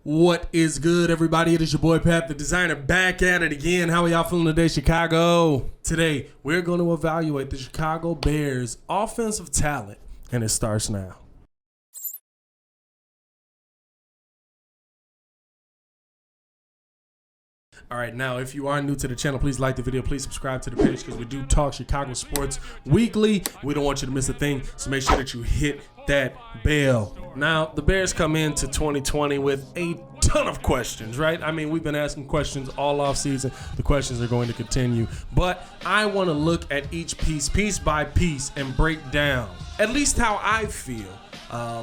What is good, everybody? It is your boy Pat, the designer, back at it again. How are y'all feeling today, Chicago? Today, we're going to evaluate the Chicago Bears' offensive talent, and it starts now. All right, now, if you are new to the channel, please like the video. Please subscribe to the page because we do talk Chicago sports weekly. We don't want you to miss a thing, so make sure that you hit that bell. Now, the Bears come into 2020 with a ton of questions, right? I mean, we've been asking questions all offseason. The questions are going to continue. But I want to look at each piece by piece, and break down at least how I feel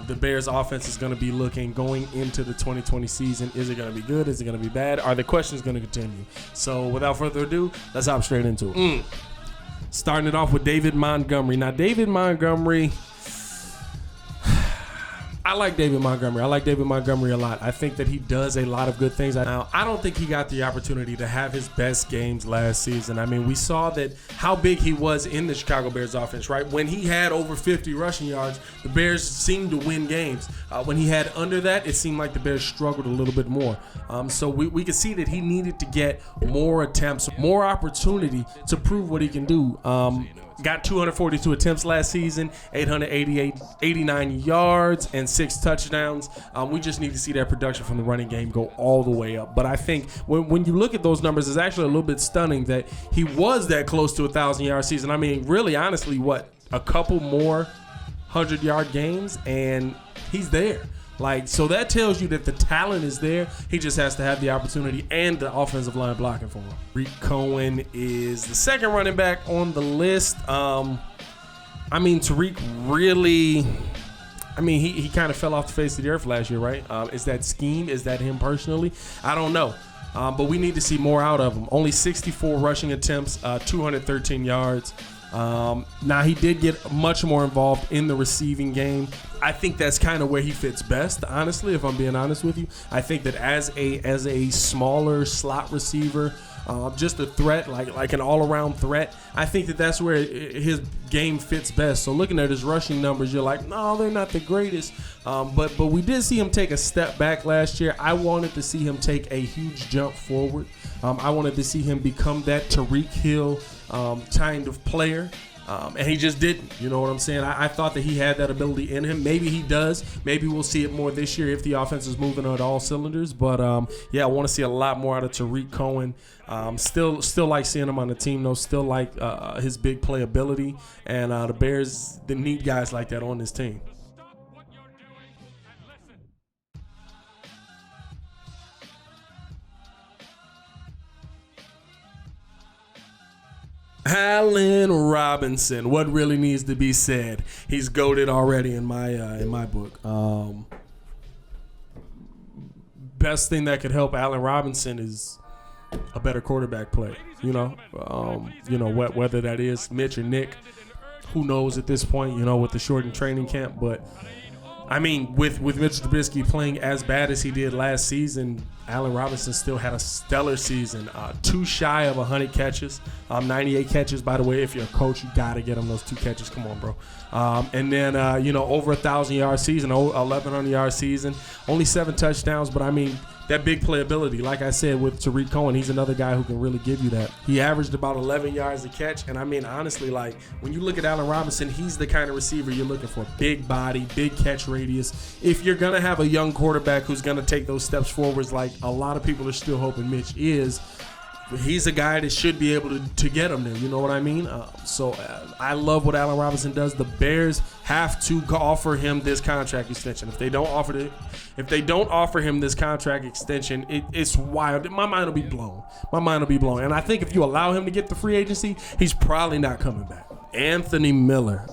the Bears offense is going to be looking going into the 2020 season. Is it going to be good? Is it going to be bad? Are the questions going to continue? So without further ado, let's hop straight into it. Starting it off with David Montgomery. Now, David Montgomery, I like David Montgomery. I like David Montgomery a lot. I think that he does a lot of good things. Now, I don't think he got the opportunity to have his best games last season. I mean, we saw that how big he was in the Chicago Bears offense, right? When he had over 50 rushing yards, the Bears seemed to win games. When he had under that, it seemed like the Bears struggled a little bit more. So we could see that he needed to get more attempts, more opportunity to prove what he can do. Got 242 attempts last season, 89 yards, and 6 touchdowns. We just need to see that production from the running game go all the way up. But I think when you look at those numbers, it's actually a little bit stunning that he was that close to a 1,000-yard season. I mean, really, honestly, a couple more 100-yard games, and he's there. So that tells you that the talent is there. He just has to have the opportunity and the offensive line blocking for him. Tarik Cohen is the second running back on the list. Tarik really, he kind of fell off the face of the earth last year, right? Is that scheme? Is that him personally? I don't know. But we need to see more out of him. Only 64 rushing attempts, 213 yards. Now, he did get much more involved in the receiving game. I think that's kind of where he fits best, honestly, if I'm being honest with you. I think that as a smaller slot receiver, just a threat, like an all-around threat, I think that that's where his game fits best. So looking at his rushing numbers, you're like, no, they're not the greatest. But we did see him take a step back last year. I wanted to see him take a huge jump forward. I wanted to see him become that Tyreek Hill kind of player. And he just didn't. You know what I'm saying? I thought that he had that ability in him. Maybe he does. Maybe we'll see it more this year if the offense is moving on all cylinders. But, I want to see a lot more out of Tarik Cohen. Still like seeing him on the team, though. Still like his big playability. And the Bears, they need guys like that on this team. Allen Robinson, what really needs to be said? He's goated already in my book. Best thing that could help Allen Robinson is a better quarterback play. Whether that is Mitch or Nick, who knows at this point? With the shortened training camp, but I mean, with Mitch Trubisky playing as bad as he did last season, Allen Robinson still had a stellar season. Too shy of 100 catches. 98 catches, by the way. If you're a coach, you got to get him those 2 catches. Come on, bro. And then, over 1,000-yard season, 1,100-yard season. Only 7 touchdowns, but, that big playability. Like I said, with Tarik Cohen, he's another guy who can really give you that. He averaged about 11 yards a catch. And, honestly, when you look at Allen Robinson, he's the kind of receiver you're looking for. Big body, big catch radius. If you're going to have a young quarterback who's going to take those steps forwards like a lot of people are still hoping Mitch is, he's a guy that should be able to get him there. You know what I mean? I love what Allen Robinson does. The Bears have to offer him this contract extension. If they don't offer him this contract extension, it's wild. My mind will be blown. And I think if you allow him to get the free agency, he's probably not coming back. Anthony Miller.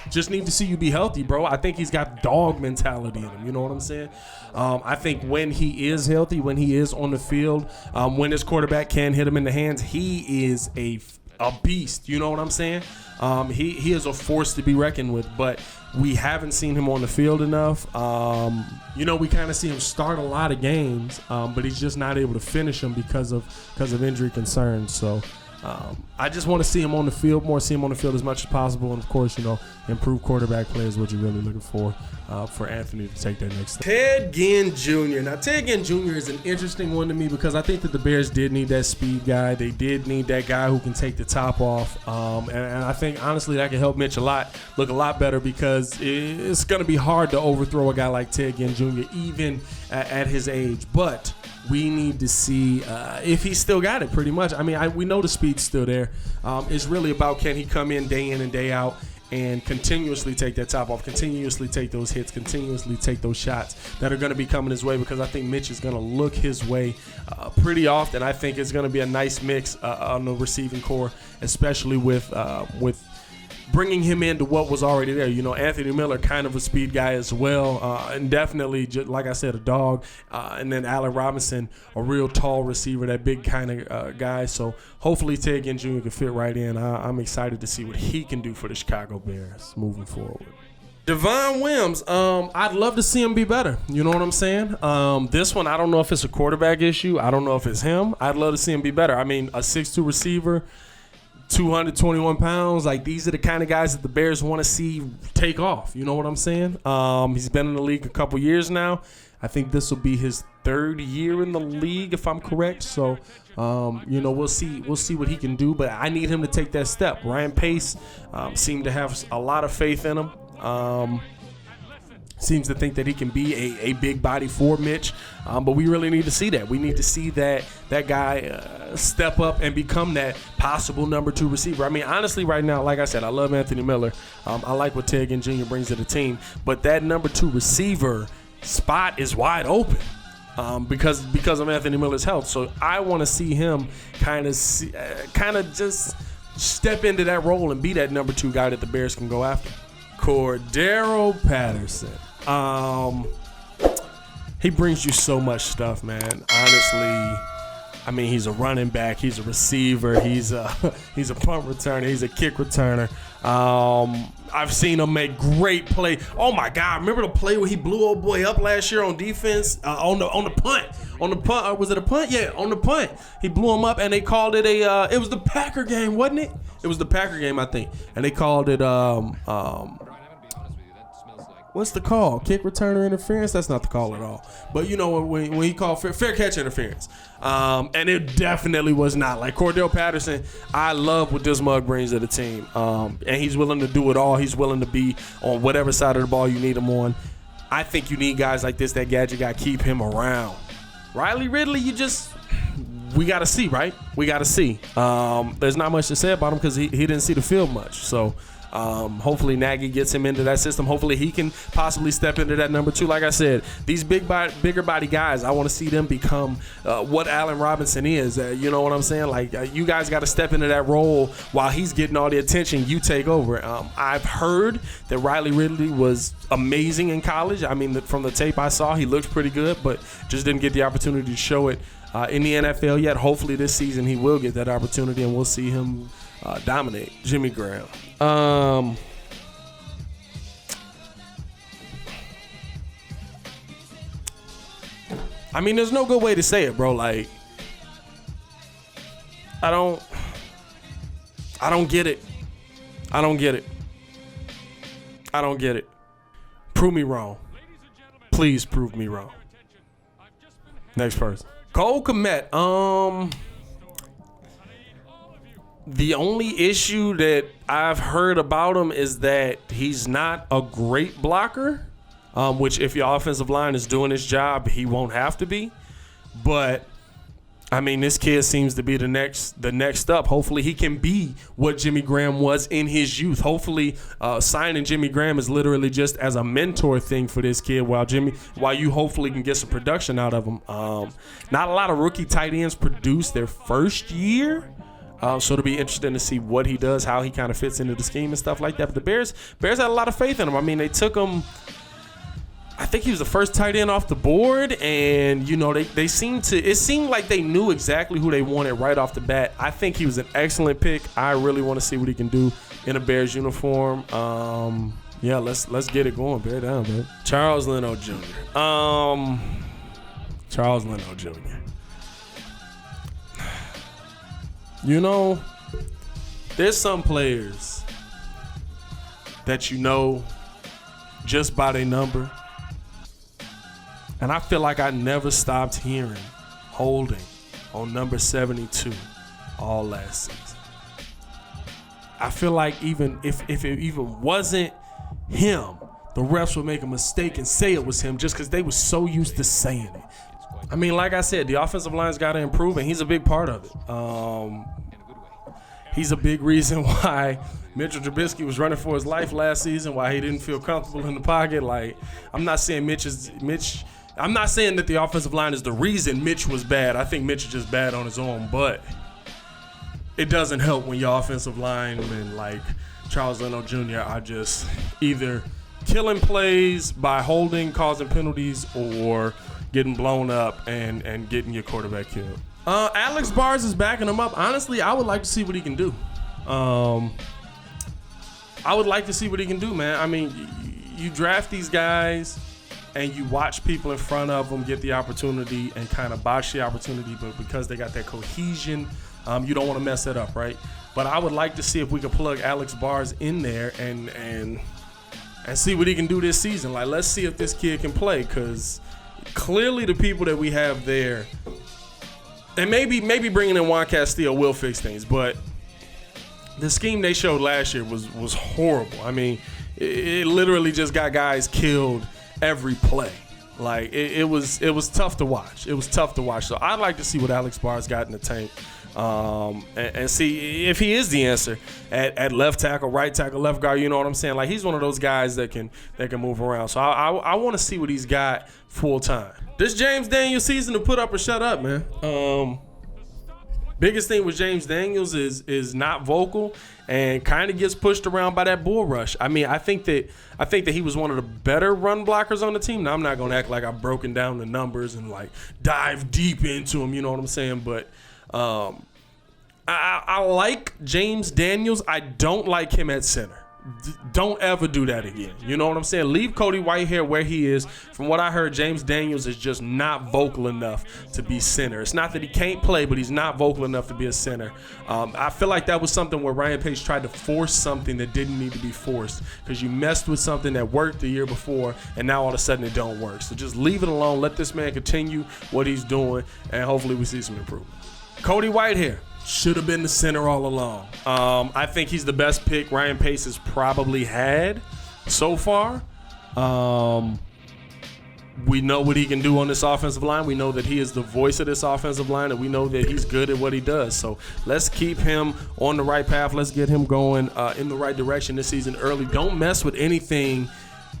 Just need to see you be healthy, bro. I think he's got dog mentality in him. You know what I'm saying? I think when he is healthy, when he is on the field, when his quarterback can hit him in the hands, he is a beast. You know what I'm saying? He is a force to be reckoned with, but we haven't seen him on the field enough. We kind of see him start a lot of games, but he's just not able to finish them because of injury concerns. So I just want to see him on the field more, see him on the field as much as possible, and of course, improve quarterback play is what you're really looking for Anthony to take that next step. Ted Ginn Jr. Now, Ted Ginn Jr. is an interesting one to me because I think that the Bears did need that speed guy. They did need that guy who can take the top off, and I think, honestly, that can help Mitch look a lot better because it's going to be hard to overthrow a guy like Ted Ginn Jr. even at his age, but we need to see if he's still got it pretty much. I mean, we know the speed's still there. It's really about can he come in and day out and continuously take that top off, continuously take those hits, continuously take those shots that are going to be coming his way because I think Mitch is going to look his way pretty often. I think it's going to be a nice mix on the receiving core, especially with bringing him into what was already there. Anthony Miller, kind of a speed guy as well, and definitely, just like I said, a dog. And then Allen Robinson, a real tall receiver, that big kind of guy. So hopefully Ted Ginn Jr. can fit right in. I'm excited to see what he can do for the Chicago Bears moving forward. Javon Wims, I'd love to see him be better. You know what I'm saying? This one, I don't know if it's a quarterback issue. I don't know if it's him. I'd love to see him be better. I mean, a 6'2" receiver, 221 pounds, like these are the kind of guys that the Bears want to see take off. You know what I'm saying? He's been in the league a couple years now. I think this will be his third year in the league, if I'm correct. So, we'll see what he can do. But I need him to take that step. Ryan Pace seemed to have a lot of faith in him. Seems to think that he can be a big body for Mitch, but we really need to see that. We need to see that guy step up and become that possible number 2 receiver. I mean, honestly, right now, like I said, I love Anthony Miller. I like what Ted Ginn Jr. brings to the team, but that number 2 receiver spot is wide open because of Anthony Miller's health. So I want to see him kind of just step into that role and be that number 2 guy that the Bears can go after. Cordarrelle Patterson. He brings you so much stuff, man. Honestly, I mean, he's a running back, he's a receiver, he's a punt returner, he's a kick returner. I've seen him make great play. Oh my God! Remember the play where he blew old boy up last year on defense on the punt? On the punt, was it a punt? Yeah, on the punt, he blew him up, and they called it it was the Packer game, wasn't it? It was the Packer game, I think, and they called it what's the call? Kick returner interference? That's not the call at all. But when he called fair catch interference. And it definitely was not. Like Cordarrelle Patterson, I love what this mug brings to the team. And he's willing to do it all. He's willing to be on whatever side of the ball you need him on. I think you need guys like this, that gadget guy, keep him around. Ridley, we got to see, right? We got to see. There's not much to say about him because he didn't see the field much. So hopefully Nagy gets him into that system. Hopefully he can possibly step into that number 2. Like I said, these bigger body guys, I want to see them become what Allen Robinson is. You know what I'm saying? Like you guys got to step into that role while he's getting all the attention. You take over. I've heard that Ridley was amazing in college. I mean, from the tape I saw, he looked pretty good, but just didn't get the opportunity to show it in the NFL yet. Hopefully this season he will get that opportunity and we'll see him dominate. Jimmy Graham. I mean, there's no good way to say it, bro. Like, I don't get it. I don't get it. Prove me wrong. Please prove me wrong. Next person. Cole Kmet. The only issue that I've heard about him is that he's not a great blocker, which if your offensive line is doing his job, he won't have to be. But, I mean, this kid seems to be the next up. Hopefully he can be what Jimmy Graham was in his youth. Hopefully signing Jimmy Graham is literally just as a mentor thing for this kid while you hopefully can get some production out of him. Not a lot of rookie tight ends produce their first year. So it'll be interesting to see what he does, how he kind of fits into the scheme and stuff like that. But the Bears had a lot of faith in him. I mean, they took him. I think he was the first tight end off the board, and it seemed like they knew exactly who they wanted right off the bat. I think he was an excellent pick. I really want to see what he can do in a Bears uniform. Yeah, let's get it going. Bear down, man. Charles Leno Jr. You know, there's some players that you know just by their number. And I feel like I never stopped hearing holding on number 72 all last season. I feel like even if it even wasn't him, the refs would make a mistake and say it was him just because they were so used to saying it. I mean, like I said, the offensive line's got to improve, and he's a big part of it. He's a big reason why Mitchell Trubisky was running for his life last season, why he didn't feel comfortable in the pocket. Like, I'm not saying I'm not saying that the offensive line is the reason Mitch was bad. I think Mitch is just bad on his own, but it doesn't help when your offensive linemen like Charles Leno Jr. are just either killing plays by holding, causing penalties, or getting blown up and getting your quarterback killed. Alex Bars is backing him up. Honestly, I would like to see what he can do. I would like to see what he can do, man. I mean, you draft these guys and you watch people in front of them get the opportunity and kind of botch the opportunity, but because they got that cohesion, you don't want to mess that up, right? But I would like to see if we could plug Alex Bars in there and see what he can do this season. Like, let's see if this kid can play, because clearly the people that we have there, and maybe bringing in Juan Castillo will fix things, but the scheme they showed last year was horrible. I mean, it literally just got guys killed every play. Like, it was tough to watch. It was tough to watch. So I'd like to see what Alex Bars got in the tank, and see if he is the answer at left tackle, right tackle, left guard. You know what I'm saying? Like, he's one of those guys that can move around. So I want to see what he's got full time. This James Daniels season to put up or shut up, man. Biggest thing with James Daniels is not vocal and kind of gets pushed around by that bull rush. I mean, I think that he was one of the better run blockers on the team. Now, I'm not going to act like I've broken down the numbers and like dive deep into them, you know what I'm saying? But I like James Daniels. I don't like him at center. Don't ever do that again. You know what I'm saying? Leave Cody Whitehair where he is. From what I heard, James Daniels is just not vocal enough to be center. It's not that he can't play, but he's not vocal enough to be a center. I feel like that was something where Ryan Pace tried to force something that didn't need to be forced, because you messed with something that worked the year before, and now all of a sudden it don't work. So just leave it alone. Let this man continue what he's doing, and hopefully we see some improvement. Cody Whitehair should have been the center all along. I think he's the best pick Ryan Pace has probably had so far. We know what he can do on this offensive line. We know that he is the voice of this offensive line, and we know that he's good at what he does. So let's keep him on the right path. Let's get him going in the right direction this season early. Don't mess with anything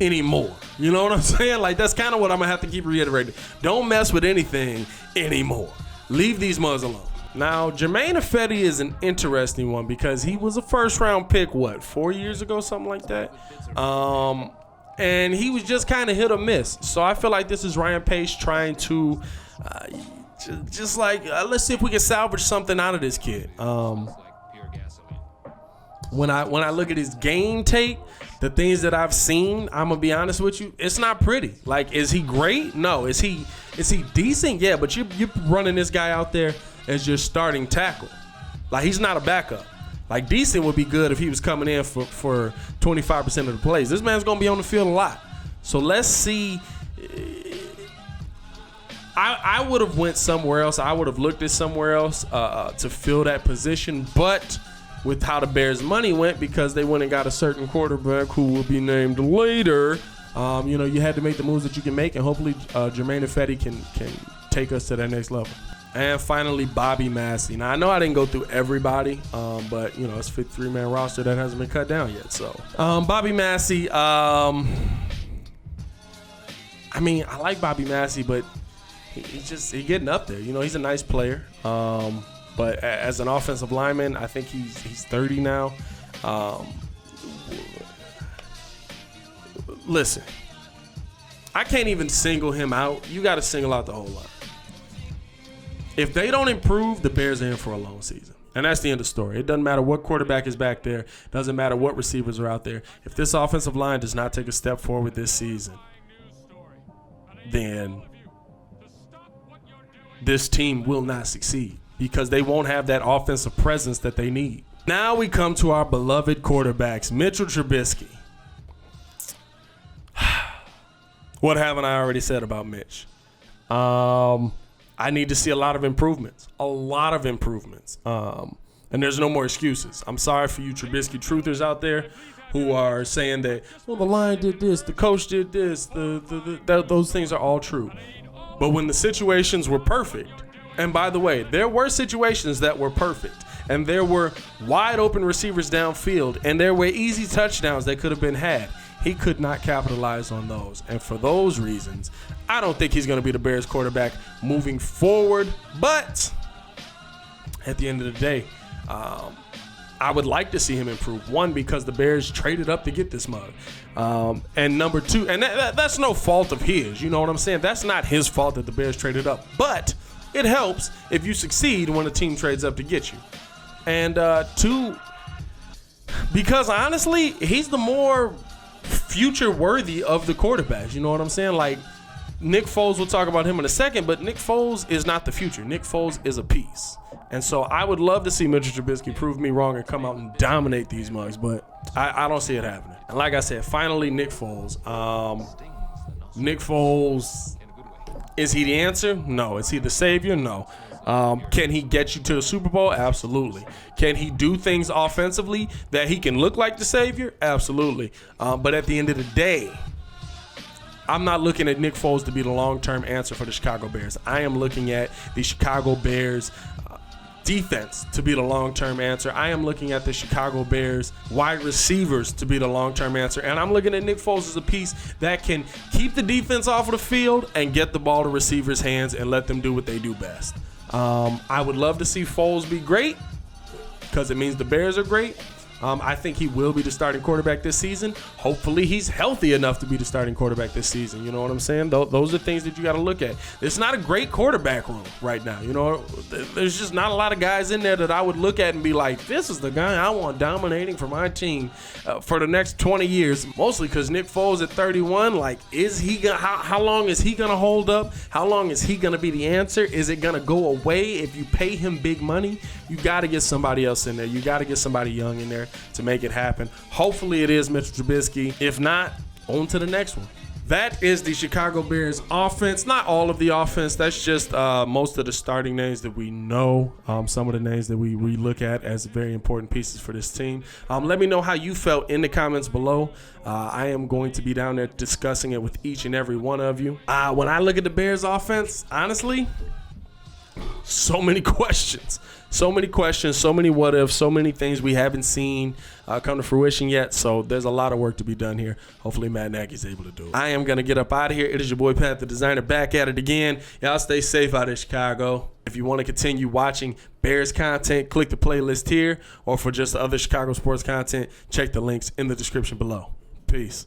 anymore. You know what I'm saying? Like, that's kind of what I'm going to have to keep reiterating. Don't mess with anything anymore. Leave these mugs alone. Now, Germain Ifedi is an interesting one because he was a first-round pick, 4 years ago, something like that? And he was just kind of hit or miss. So I feel like this is Ryan Pace trying to just let's see if we can salvage something out of this kid. When I look at his game tape, the things that I've seen, I'm going to be honest with you, it's not pretty. Like, is he great? No. Is he decent? Yeah, but you're running this guy out there as your starting tackle. Like, he's not a backup. Like, decent would be good if he was coming in for 25% of the plays. This man's going to be on the field a lot. So let's see. I would have went somewhere else. I would have looked at somewhere else to fill that position. But with how the Bears' money went, because they went and got a certain quarterback who will be named later, you had to make the moves that you can make. And hopefully Germain Ifedi can take us to that next level. And finally, Bobby Massie. Now, I know I didn't go through everybody, but, it's a 53-man roster that hasn't been cut down yet. So, Bobby Massie, I like Bobby Massie, but he's getting up there. He's a nice player. But as an offensive lineman, I think he's 30 now. Listen, I can't even single him out. You got to single out the whole line. If they don't improve, the Bears are in for a long season. And that's the end of the story. It doesn't matter what quarterback is back there. It doesn't matter what receivers are out there. If this offensive line does not take a step forward this season, then this team will not succeed. because they won't have that offensive presence that they need. Now we come to our beloved quarterbacks, Mitchell Trubisky. What haven't I already said about Mitch? I need to see a lot of improvements. And there's no more excuses. I'm sorry for you Trubisky truthers out there who are saying that, well, the line did this, the coach did this, those things are all true. But when the situations were perfect, and by the way, there were situations that were perfect, and there were wide open receivers downfield, and there were easy touchdowns that could have been had. He could not capitalize on those. And for those reasons, I don't think he's going to be the Bears quarterback moving forward. But at the end of the day, I would like to see him improve. One, because the Bears traded up to get this mug. And number two, and that's no fault of his. You know what I'm saying? That's not his fault that the Bears traded up. But it helps if you succeed when a team trades up to get you. And two, because honestly, he's the more future worthy of the quarterbacks. You know what I'm saying? Like, Nick Foles, we'll talk about him in a second, but Nick Foles is not the future. Nick Foles is a piece. And so I would love to see Mitchell Trubisky prove me wrong and come out and dominate these mugs, but I don't see it happening. And like I said, finally, Nick Foles. Nick Foles, is he the answer? No. Is he the savior? No. Can he get you to the Super Bowl? Absolutely. Can he do things offensively that he can look like the savior? Absolutely. But at the end of the day, I'm not looking at Nick Foles to be the long-term answer for the Chicago Bears. I am looking at the Chicago Bears defense to be the long-term answer. I am looking at the Chicago Bears wide receivers to be the long-term answer. And I'm looking at Nick Foles as a piece that can keep the defense off of the field and get the ball to receivers' hands and let them do what they do best. I would love to see Foles be great because it means the Bears are great. I think he will be the starting quarterback this season. Hopefully he's healthy enough to be the starting quarterback this season. You know what I'm saying? Those are things that you got to look at. It's not a great quarterback room right now. You know, there's just not a lot of guys in there that I would look at and be like, this is the guy I want dominating for my team for the next 20 years. Mostly because Nick Foles at 31, like, is he gonna? How long is he gonna hold up? How long is he gonna be the answer? Is it gonna go away if you pay him big money? You got to get somebody else in there. You got to get somebody young in there to make it happen. Hopefully it is Mitchell Trubisky. If not, on to the next one. That is the Chicago Bears offense. Not all of the offense. That's just most of the starting names that we know. Some of the names that we look at as very important pieces for this team. Let me know how you felt in the comments below. I am going to be down there discussing it with each and every one of you. When I look at the Bears offense, honestly, so many questions. So many questions, so many what ifs, so many things we haven't seen come to fruition yet. So there's a lot of work to be done here. Hopefully Matt Nagy's able to do it. I am going to get up out of here. It is your boy Pat the Designer back at it again. Y'all stay safe out of Chicago. If you want to continue watching Bears content, click the playlist here. Or for just the other Chicago sports content, check the links in the description below. Peace.